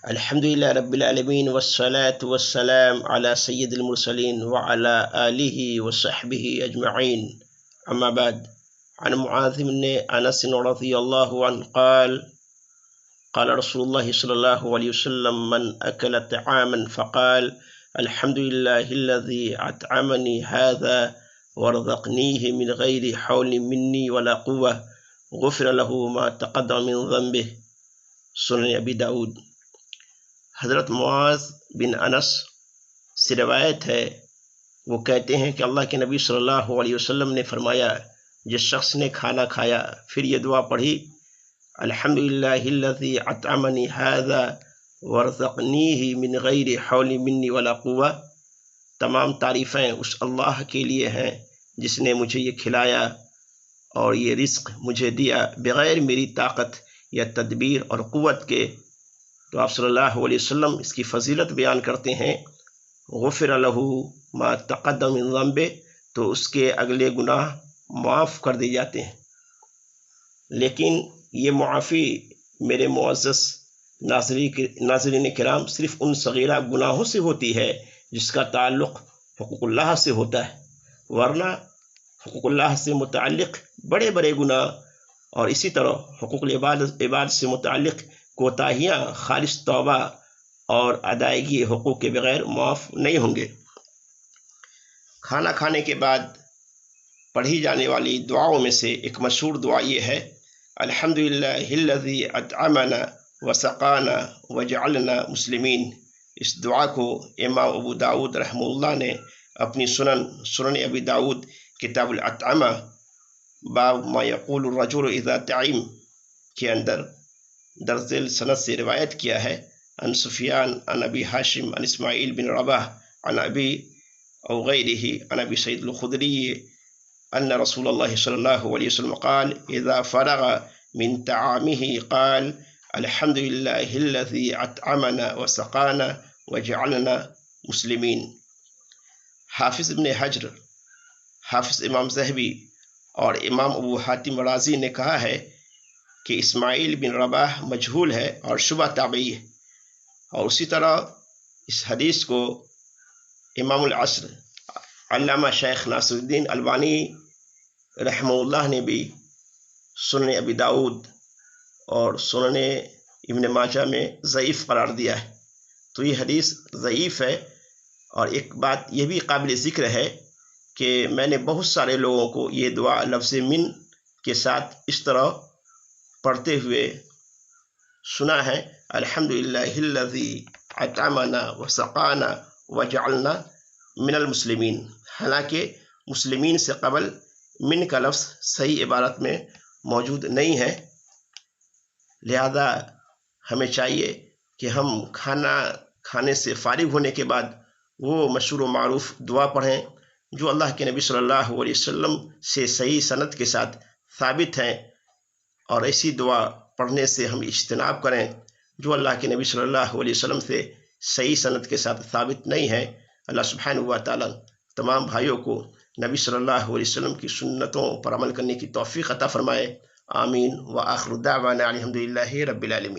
الحمد لله رب العالمين والصلاة والسلام على سيد المرسلين وعلى آله وصحبه أجمعين. أما بعد، عن معاذ بن أنس رضي الله عنه قال قال رسول الله صلى الله عليه وسلم: من أكل طعاما فقال الحمد لله الذي أطعمني هذا ورزقنيه من غير حول مني ولا قوة غفر له ما تقدم من ذنبه. سنن ابی داؤد۔ حضرت معاذ بن انس سے روایت ہے، وہ کہتے ہیں کہ اللہ کے نبی صلی اللہ علیہ وسلم نے فرمایا، جس شخص نے کھانا کھایا پھر یہ دعا پڑھی: الحمدللہ الذی اطعمنی ھذا ورزقنیہ من غیر حول منی ولا قوہ، تمام تعریفیں اس اللہ کے لیے ہیں جس نے مجھے یہ کھلایا اور یہ رزق مجھے دیا بغیر میری طاقت یا تدبیر اور قوت کے۔ تو آپ صلی اللہ علیہ وسلم اس کی فضیلت بیان کرتے ہیں: غفر لہ ما تقدم من ذنبہ، تو اس کے اگلے گناہ معاف کر دیے جاتے ہیں۔ لیکن یہ معافی میرے معزز ناظرین کرام صرف ان صغیرہ گناہوں سے ہوتی ہے جس کا تعلق حقوق اللہ سے ہوتا ہے، ورنہ حقوق اللہ سے متعلق بڑے بڑے گناہ اور اسی طرح حقوق العباد سے متعلق کوتاہیاں خالص توبہ اور ادائیگی حقوق کے بغیر معاف نہیں ہوں گے۔ کھانا کھانے کے بعد پڑھی جانے والی دعاؤں میں سے ایک مشہور دعا یہ ہے: الحمدللہ الذی اطعمنا وسقانا وجعلنا مسلمین۔ اس دعا کو امام ابو داؤد رحمہ اللہ نے اپنی سنن ابی داؤد کتاب الاطعمہ باب ما یقول الرجل اذا طعم کے اندر درج سند سے روایت کیا ہے۔ عن سفیان عن ابی ہاشم عن اسماعیل بن رباح عن ابی او غیرہ عن ابی سعید الخدری ان رسول اللہ صلی اللہ علیہ وسلم قال اذا فرغ من طعامہ قال الحمدللہ الذی اطعمنا وسقانا وجعلنا مسلمین۔ حافظ ابن حجر، حافظ امام ذہبی اور امام ابو حاتم رازی نے کہا ہے کہ اسماعیل بن رباح مجہول ہے اور شبہ تابعی ہے، اور اسی طرح اس حدیث کو امام العصر علامہ شیخ ناصر الدین البانی رحمہ اللہ نے بھی سنن ابی داؤد اور سنن ابن ماجہ میں ضعیف قرار دیا ہے۔ تو یہ حدیث ضعیف ہے، اور ایک بات یہ بھی قابل ذکر ہے کہ میں نے بہت سارے لوگوں کو یہ دعا لفظ من کے ساتھ اس طرح پڑھتے ہوئے سنا ہے: الحمدللہ الذی اطعمنا وسقانا وجعلنا من المسلمین، حالانکہ مسلمین سے قبل من کا لفظ صحیح عبارت میں موجود نہیں ہے۔ لہذا ہمیں چاہیے کہ ہم کھانا کھانے سے فارغ ہونے کے بعد وہ مشہور و معروف دعا پڑھیں جو اللہ کے نبی صلی اللہ علیہ وسلم سے صحیح سند کے ساتھ ثابت ہیں، اور ایسی دعا پڑھنے سے ہم اجتناب کریں جو اللہ کے نبی صلی اللہ علیہ وسلم سے صحیح سند کے ساتھ ثابت نہیں ہے۔ اللہ سبحانہ و تعالی تمام بھائیوں کو نبی صلی اللہ علیہ وسلم کی سنتوں پر عمل کرنے کی توفیق عطا فرمائے۔ آمین۔ وآخر دعوانا الحمدللہ رب العالمین۔